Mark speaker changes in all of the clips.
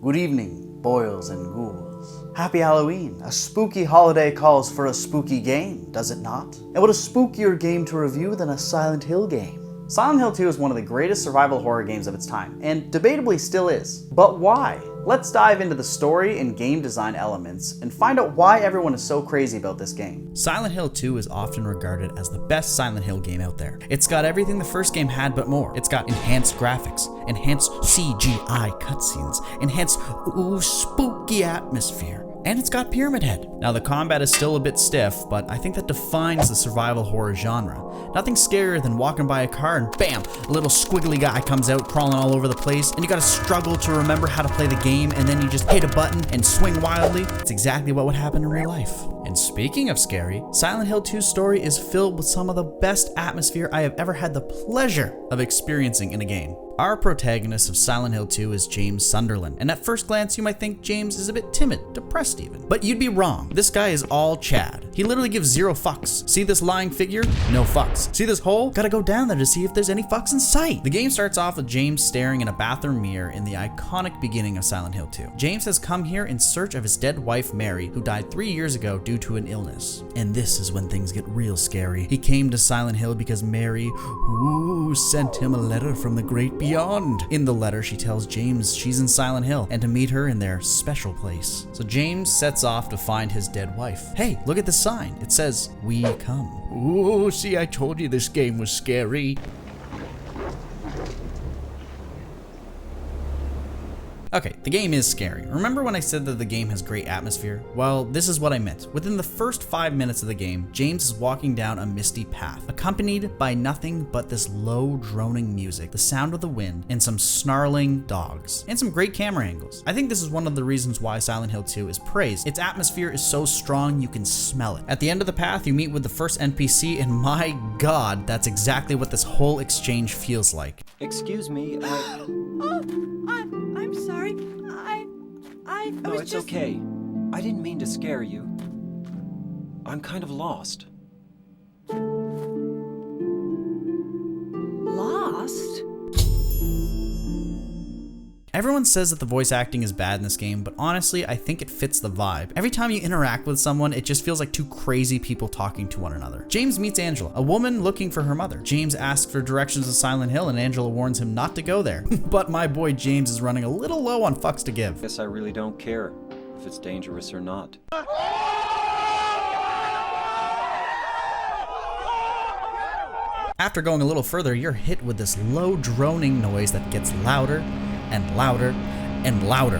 Speaker 1: Good evening, boils and ghouls. Happy Halloween. A spooky holiday calls for a spooky game, does it not? And what a spookier game to review than a Silent Hill game? Silent Hill 2 is one of the greatest survival horror games of its time, and debatably still is. But why? Let's dive into the story and game design elements and find out why everyone is so crazy about this game.
Speaker 2: Silent Hill 2 is often regarded as the best Silent Hill game out there. It's got everything the first game had but more. It's got enhanced graphics, enhanced CGI cutscenes, enhanced spooky atmosphere, and it's got Pyramid Head. Now the combat is still a bit stiff, but I think that defines the survival horror genre. Nothing scarier than walking by a car and bam, a little squiggly guy comes out crawling all over the place, and you gotta struggle to remember how to play the game, and then you just hit a button and swing wildly. It's exactly what would happen in real life. And speaking of scary, Silent Hill 2's story is filled with some of the best atmosphere I have ever had the pleasure of experiencing in a game. Our protagonist of Silent Hill 2 is James Sunderland, and at first glance you might think James is a bit timid, depressed even. But you'd be wrong. This guy is all Chad. He literally gives zero fucks. See this lying figure? No fucks. See this hole? Gotta go down there to see if there's any fucks in sight. The game starts off with James staring in a bathroom mirror in the iconic beginning of Silent Hill 2. James has come here in search of his dead wife Mary, who died 3 years ago due to an illness. And this is when things get real scary. He came to Silent Hill because Mary, sent him a letter from the great beyond. In the letter, she tells James she's in Silent Hill and to meet her in their special place. So James sets off to find his dead wife. Hey, look at the sign. It says, "We come."
Speaker 3: Ooh, see, I told you this game was scary.
Speaker 2: Okay, the game is scary. Remember when I said that the game has great atmosphere? Well, this is what I meant. Within the first 5 minutes of the game, James is walking down a misty path, accompanied by nothing but this low droning music, the sound of the wind, and some snarling dogs, and some great camera angles. I think this is one of the reasons why Silent Hill 2 is praised. Its atmosphere is so strong you can smell it. At the end of the path, you meet with the first NPC, and my god, that's exactly what this whole exchange feels like.
Speaker 4: Excuse me,
Speaker 5: I'm sorry.
Speaker 4: No, it's okay. I didn't mean to scare you. I'm kind of lost.
Speaker 5: Lost?
Speaker 2: Everyone says that the voice acting is bad in this game, but honestly, I think it fits the vibe. Every time you interact with someone, it just feels like two crazy people talking to one another. James meets Angela, a woman looking for her mother. James asks for directions to Silent Hill, and Angela warns him not to go there. But my boy James is running a little low on fucks to give.
Speaker 4: Guess I really don't care if it's dangerous or not.
Speaker 2: After going a little further, you're hit with this low droning noise that gets louder and louder and louder.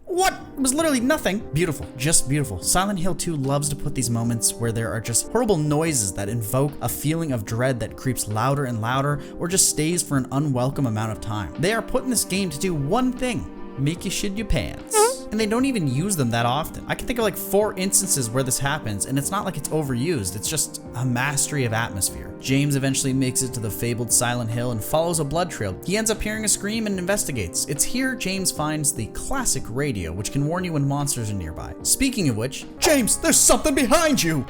Speaker 2: What? It was literally nothing. Beautiful, just beautiful. Silent Hill 2 loves to put these moments where there are just horrible noises that invoke a feeling of dread that creeps louder and louder or just stays for an unwelcome amount of time. They are put in this game to do one thing: make you shit your pants. And they don't even use them that often. I can think of like 4 instances where this happens, and it's not like it's overused, it's just a mastery of atmosphere. James eventually makes it to the fabled Silent Hill and follows a blood trail. He ends up hearing a scream and investigates. It's here James finds the classic radio, which can warn you when monsters are nearby. Speaking of which, James, there's something behind you!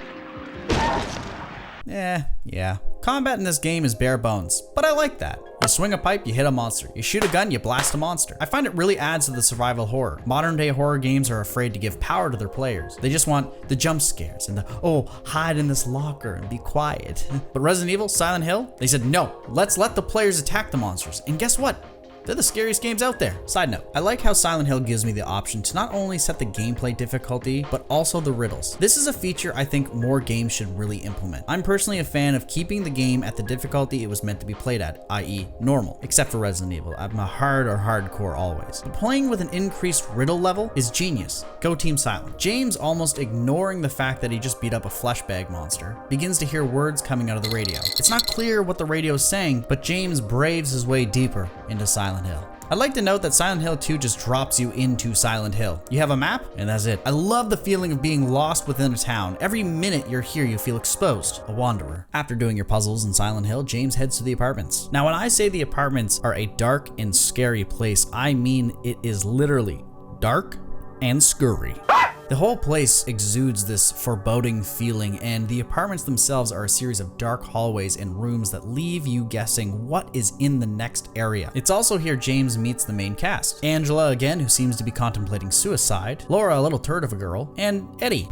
Speaker 2: Yeah. Combat in this game is bare bones, but I like that. You swing a pipe, you hit a monster. You shoot a gun, you blast a monster. I find it really adds to the survival horror. Modern day horror games are afraid to give power to their players. They just want the jump scares and the, hide in this locker and be quiet. But Resident Evil, Silent Hill, they said no, let's let the players attack the monsters. And guess what? They're the scariest games out there. Side note, I like how Silent Hill gives me the option to not only set the gameplay difficulty, but also the riddles. This is a feature I think more games should really implement. I'm personally a fan of keeping the game at the difficulty it was meant to be played at, i.e. normal, except for Resident Evil. I'm a hard or hardcore always. But playing with an increased riddle level is genius. Go Team Silent. James, almost ignoring the fact that he just beat up a flesh bag monster, begins to hear words coming out of the radio. It's not clear what the radio is saying, but James braves his way deeper into Silent Hill. I'd like to note that Silent Hill 2 just drops you into Silent Hill. You have a map, and that's it. I love the feeling of being lost within a town. Every minute you're here, you feel exposed, a wanderer. After doing your puzzles in Silent Hill, James heads to the apartments. Now, when I say the apartments are a dark and scary place, I mean it is literally dark and scurry. The whole place exudes this foreboding feeling, and the apartments themselves are a series of dark hallways and rooms that leave you guessing what is in the next area. It's also here James meets the main cast. Angela again, who seems to be contemplating suicide, Laura, a little turd of a girl, and Eddie.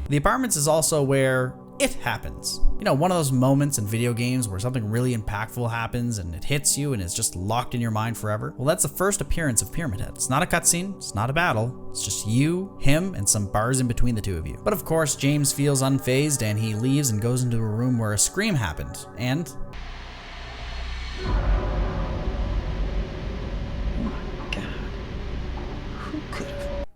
Speaker 2: The apartments is also where it happens. You know, one of those moments in video games where something really impactful happens and it hits you and it's just locked in your mind forever. Well, that's the first appearance of Pyramid Head. It's not a cutscene, it's not a battle, it's just you, him, and some bars in between the two of you. But of course, James feels unfazed and he leaves and goes into a room where a scream happened, and...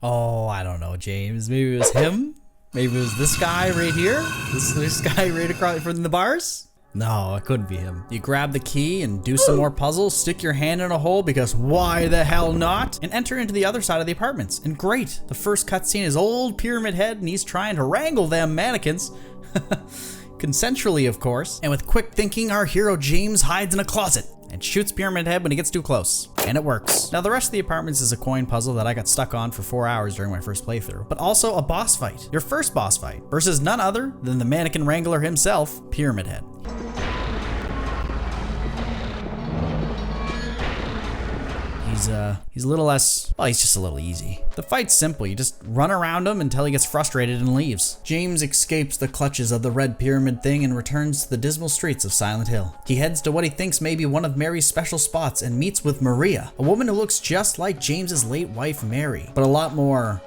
Speaker 2: oh, I don't know, James. Maybe it was him? Maybe it was this guy right here? This guy right across from the bars? No, it couldn't be him. You grab the key and do some more puzzles, stick your hand in a hole because why the hell not? And enter into the other side of the apartments. And great, the first cutscene is old Pyramid Head and he's trying to wrangle them mannequins. Consensually, of course. And with quick thinking, our hero James hides in a closet and shoots Pyramid Head when he gets too close. And it works. Now the rest of the apartments is a coin puzzle that I got stuck on for 4 hours during my first playthrough, but also a boss fight. Your first boss fight versus none other than the mannequin wrangler himself, Pyramid Head. He's a little less, well, he's just a little easy. The fight's simple, you just run around him until he gets frustrated and leaves. James escapes the clutches of the red pyramid thing and returns to the dismal streets of Silent Hill. He heads to what he thinks may be one of Mary's special spots and meets with Maria, a woman who looks just like James's late wife Mary, but a lot more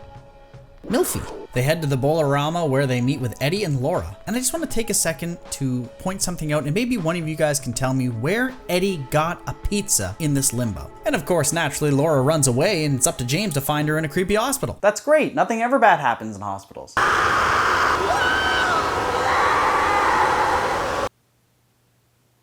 Speaker 2: milfy. They head to the Bolorama where they meet with Eddie and Laura. And I just want to take a second to point something out, and maybe one of you guys can tell me where Eddie got a pizza in this limbo. And of course, naturally, Laura runs away and it's up to James to find her in a creepy hospital.
Speaker 1: That's great. Nothing ever bad happens in hospitals.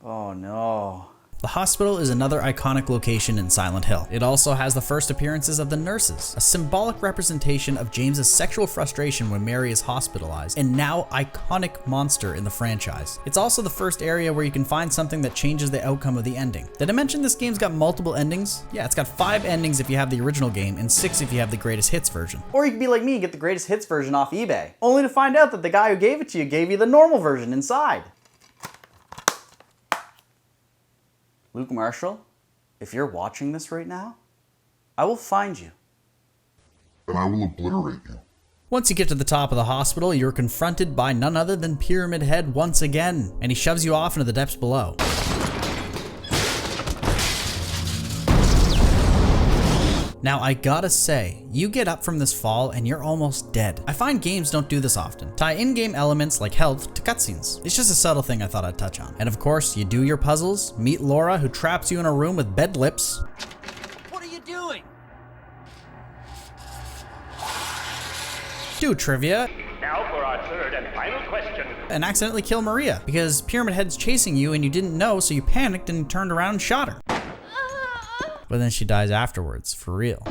Speaker 1: Oh no.
Speaker 2: The hospital is another iconic location in Silent Hill. It also has the first appearances of the nurses, a symbolic representation of James's sexual frustration when Mary is hospitalized, and now iconic monster in the franchise. It's also the first area where you can find something that changes the outcome of the ending. Did I mention this game's got multiple endings? Yeah, it's got 5 endings if you have the original game, and 6 if you have the greatest hits version.
Speaker 1: Or you could be like me and get the greatest hits version off eBay, only to find out that the guy who gave it to you gave you the normal version inside. Luke Marshall, if you're watching this right now, I will find you.
Speaker 5: And I will obliterate you.
Speaker 2: Once you get to the top of the hospital, you're confronted by none other than Pyramid Head once again, and he shoves you off into the depths below. Now I gotta say, you get up from this fall and you're almost dead. I find games don't do this often. Tie in-game elements like health to cutscenes. It's just a subtle thing I thought I'd touch on. And of course, you do your puzzles, meet Laura who traps you in a room with bed lips.
Speaker 4: What are you doing?
Speaker 2: Do trivia.
Speaker 6: Now for our third and final question.
Speaker 2: And accidentally kill Maria because Pyramid Head's chasing you and you didn't know, so you panicked and turned around and shot her. But then she dies afterwards, for real.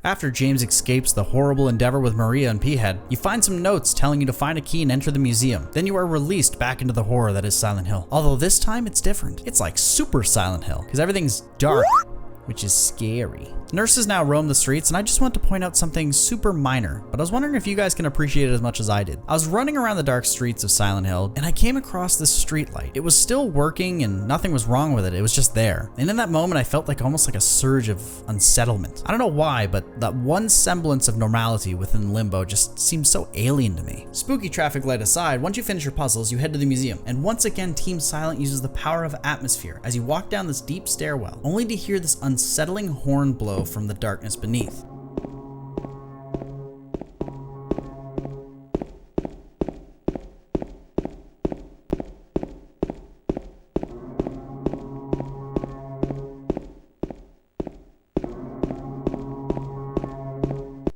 Speaker 2: After James escapes the horrible endeavor with Maria and P-Head, you find some notes telling you to find a key and enter the museum. Then you are released back into the horror that is Silent Hill. Although this time it's different. It's like super Silent Hill, because everything's dark, which is scary. Nurses now roam the streets, and I just want to point out something super minor, but I was wondering if you guys can appreciate it as much as I did. I was running around the dark streets of Silent Hill, and I came across this street light. It was still working, and nothing was wrong with it. It was just there. And in that moment, I felt like almost like a surge of unsettlement. I don't know why, but that one semblance of normality within Limbo just seems so alien to me. Spooky traffic light aside, once you finish your puzzles, you head to the museum, and once again, Team Silent uses the power of atmosphere as you walk down this deep stairwell, only to hear this unsettling horn blow from the darkness beneath.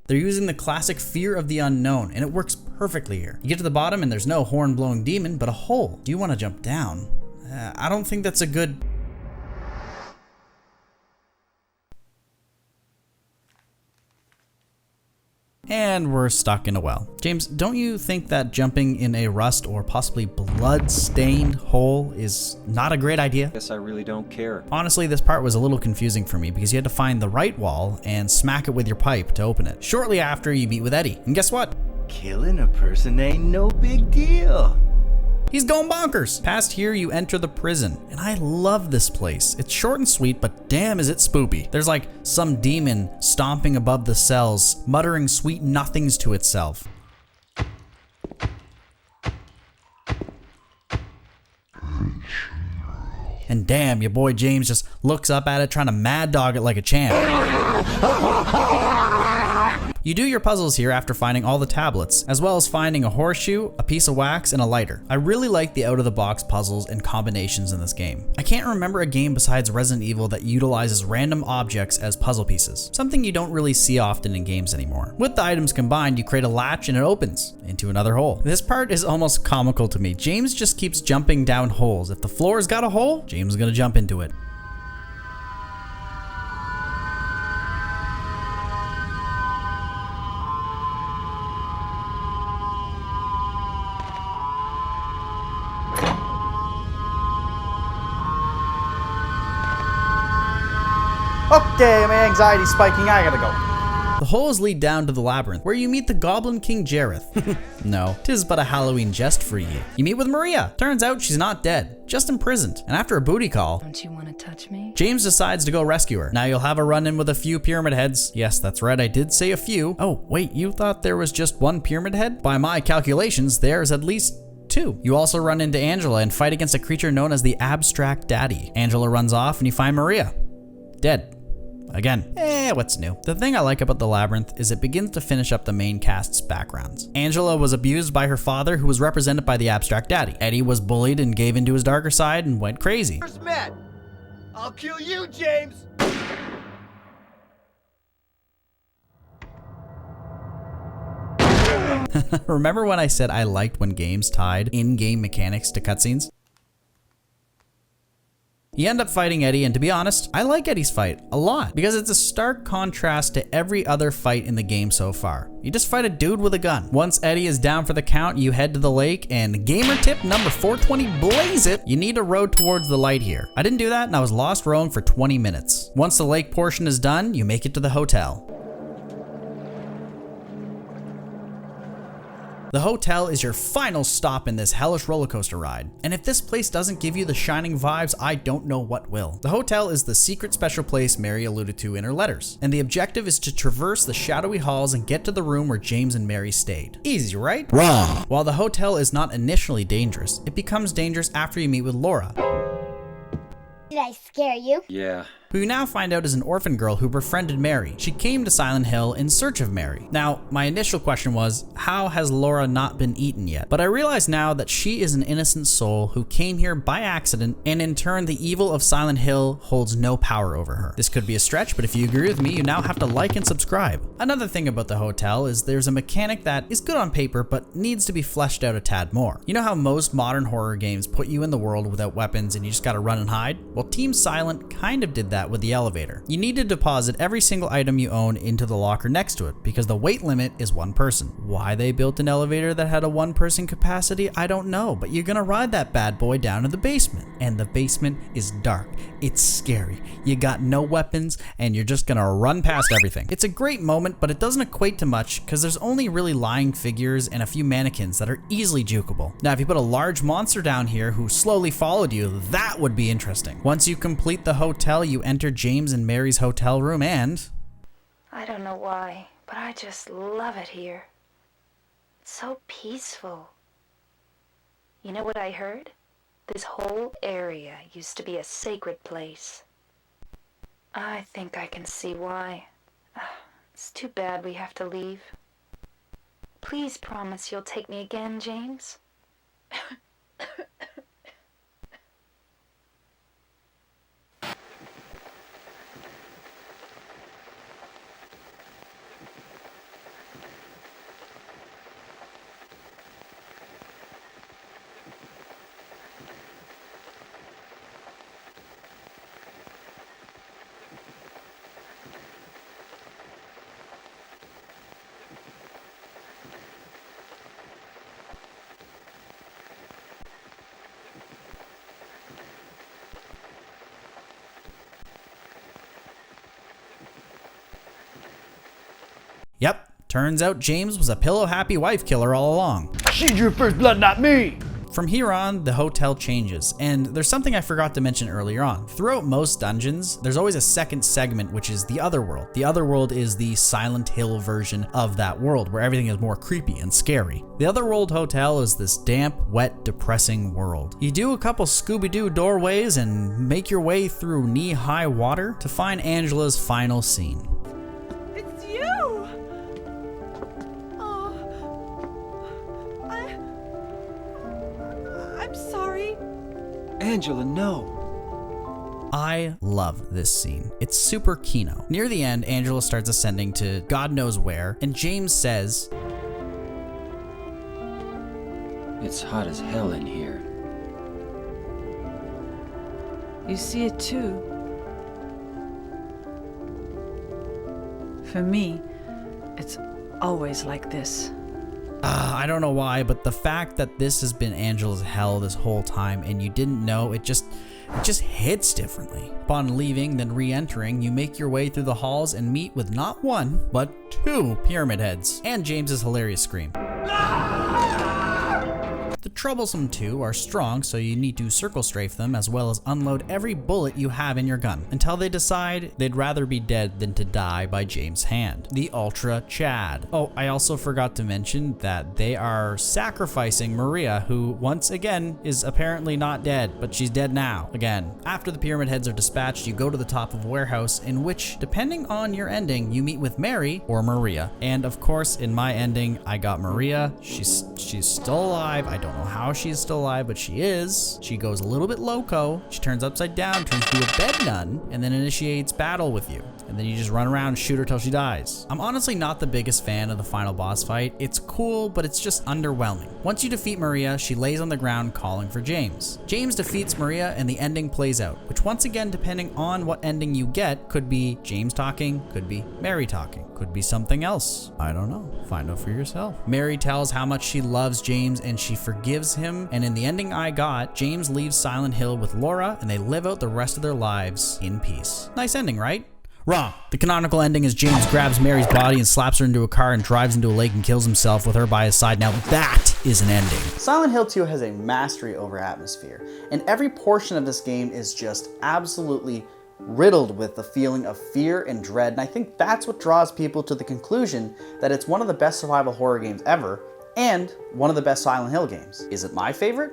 Speaker 2: They're using the classic fear of the unknown, and it works perfectly here. You get to the bottom and there's no horn-blowing demon, but a hole. Do you want to jump down? I don't think that's a good... and we're stuck in a well. James, don't you think that jumping in a rust or possibly blood-stained hole is not a great idea?
Speaker 4: Guess I really don't care.
Speaker 2: Honestly, this part was a little confusing for me because you had to find the right wall and smack it with your pipe to open it. Shortly after, you meet with Eddie, and guess what?
Speaker 7: Killing a person ain't no big deal.
Speaker 2: He's going bonkers. Past here, you enter the prison, and I love this place. It's short and sweet, but damn is it spoopy. There's like some demon stomping above the cells, muttering sweet nothings to itself. And damn, your boy James just looks up at it, trying to mad dog it like a champ. You do your puzzles here after finding all the tablets, as well as finding a horseshoe, a piece of wax, and a lighter. I really like the out-of-the-box puzzles and combinations in this game. I can't remember a game besides Resident Evil that utilizes random objects as puzzle pieces, something you don't really see often in games anymore. With the items combined, you create a latch and it opens into another hole. This part is almost comical to me. James just keeps jumping down holes. If the floor's got a hole, James is gonna jump into it.
Speaker 1: Okay, my anxiety's spiking, I gotta go.
Speaker 2: The holes lead down to the labyrinth, where you meet the Goblin King Jareth. No, 'tis but a Halloween jest for ye. You meet with Maria. Turns out she's not dead, just imprisoned. And after a booty call,
Speaker 8: Don't you want to touch me?
Speaker 2: James decides to go rescue her. Now you'll have a run-in with a few pyramid heads. Yes, that's right, I did say a few. Oh, wait, you thought there was just one pyramid head? By my calculations, there's at least 2. You also run into Angela and fight against a creature known as the Abstract Daddy. Angela runs off and you find Maria. Dead. Again, what's new? The thing I like about the labyrinth is it begins to finish up the main cast's backgrounds. Angela was abused by her father, who was represented by the Abstract Daddy. Eddie was bullied and gave into his darker side and went crazy.
Speaker 7: First met. I'll kill you, James.
Speaker 2: Remember when I said I liked when games tied in-game mechanics to cutscenes? You end up fighting Eddie, and to be honest, I like Eddie's fight a lot because it's a stark contrast to every other fight in the game so far. You just fight a dude with a gun. Once Eddie is down for the count, you head to the lake, and gamer tip number 420, blaze it, you need to row towards the light here. I didn't do that, and I was lost rowing for 20 minutes. Once the lake portion is done, you make it to the hotel. The hotel is your final stop in this hellish roller coaster ride. And if this place doesn't give you the Shining vibes, I don't know what will. The hotel is the secret special place Mary alluded to in her letters. And the objective is to traverse the shadowy halls and get to the room where James and Mary stayed. Easy, right?
Speaker 3: Wrong.
Speaker 2: While the hotel is not initially dangerous, it becomes dangerous after you meet with Laura,
Speaker 9: Did I scare you?
Speaker 4: Yeah.
Speaker 2: who you now find out is an orphan girl who befriended Mary. She came to Silent Hill in search of Mary. Now, my initial question was, how has Laura not been eaten yet? But I realize now that she is an innocent soul who came here by accident, and in turn, the evil of Silent Hill holds no power over her. This could be a stretch, but if you agree with me, you now have to like and subscribe. Another thing about the hotel is there's a mechanic that is good on paper, but needs to be fleshed out a tad more. You know how most modern horror games put you in the world without weapons and you just gotta run and hide? Well, Team Silent kind of did that with the elevator. You need to deposit every single item you own into the locker next to it because the weight limit is 1 person. Why they built an elevator that had a 1-person capacity, I don't know, but you're gonna ride that bad boy down to the basement. And the basement is dark. It's scary. You got no weapons and you're just gonna run past everything. It's a great moment, but it doesn't equate to much because there's only really lying figures and a few mannequins that are easily jukeable. Now, if you put a large monster down here who slowly followed you, that would be interesting. Once you complete the hotel, you enter James and Mary's hotel room and...
Speaker 8: I don't know why, but I just love it here. It's so peaceful. You know what I heard? This whole area used to be a sacred place. I think I can see why. It's too bad we have to leave. Please promise you'll take me again, James.
Speaker 2: Yep, turns out James was a pillow-happy wife killer all along.
Speaker 7: She drew first blood, not me!
Speaker 2: From here on, the hotel changes, and there's something I forgot to mention earlier on. Throughout most dungeons, there's always a second segment, which is the other world. The other world is the Silent Hill version of that world, where everything is more creepy and scary. The other world hotel is this damp, wet, depressing world. You do a couple Scooby-Doo doorways and make your way through knee-high water to find Angela's final scene.
Speaker 10: It's you! I'm sorry.
Speaker 4: Angela, no.
Speaker 2: I love this scene. It's super Kino. Near the end, Angela starts ascending to God knows where, and James says,
Speaker 4: It's hot as hell in here.
Speaker 10: You see it too. For me, it's always like this.
Speaker 2: I don't know why, but the fact that this has been Angela's hell this whole time and you didn't know, it just hits differently. Upon leaving, then re-entering, you make your way through the halls and meet with not one, but two pyramid heads, and James's hilarious scream. The troublesome two are strong, so you need to circle strafe them as well as unload every bullet you have in your gun until they decide they'd rather be dead than to die by James' hand. The Ultra Chad. Oh, I also forgot to mention that they are sacrificing Maria, who once again is apparently not dead, but she's dead now, again. After the pyramid heads are dispatched, you go to the top of a warehouse in which, depending on your ending, you meet with Mary or Maria. And of course, in my ending, I got Maria. She's still alive. I don't know how she's still alive, but she is. She goes a little bit loco. She turns upside down, turns into a bed nun, and then initiates battle with you. And then you just run around and shoot her till she dies. I'm honestly not the biggest fan of the final boss fight. It's cool, but it's just underwhelming. Once you defeat Maria, she lays on the ground calling for James. James defeats Maria and the ending plays out, which once again, depending on what ending you get, could be James talking, could be Mary talking, could be something else. I don't know. Find out for yourself. Mary tells how much she loves James and she forgives him, and in the ending I got, James leaves Silent Hill with Laura and they live out the rest of their lives in peace. Nice ending, right? Wrong. The canonical ending is James grabs Mary's body and slaps her into a car and drives into a lake and kills himself with her by his side. Now that is an ending.
Speaker 1: Silent Hill 2 has a mastery over atmosphere, and every portion of this game is just absolutely riddled with the feeling of fear and dread, and I think that's what draws people to the conclusion that it's one of the best survival horror games ever, and one of the best Silent Hill games. Is it my favorite?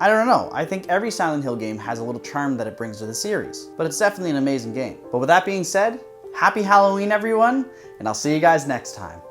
Speaker 1: I don't know. I think every Silent Hill game has a little charm that it brings to the series, but it's definitely an amazing game. But with that being said, happy Halloween everyone, and I'll see you guys next time.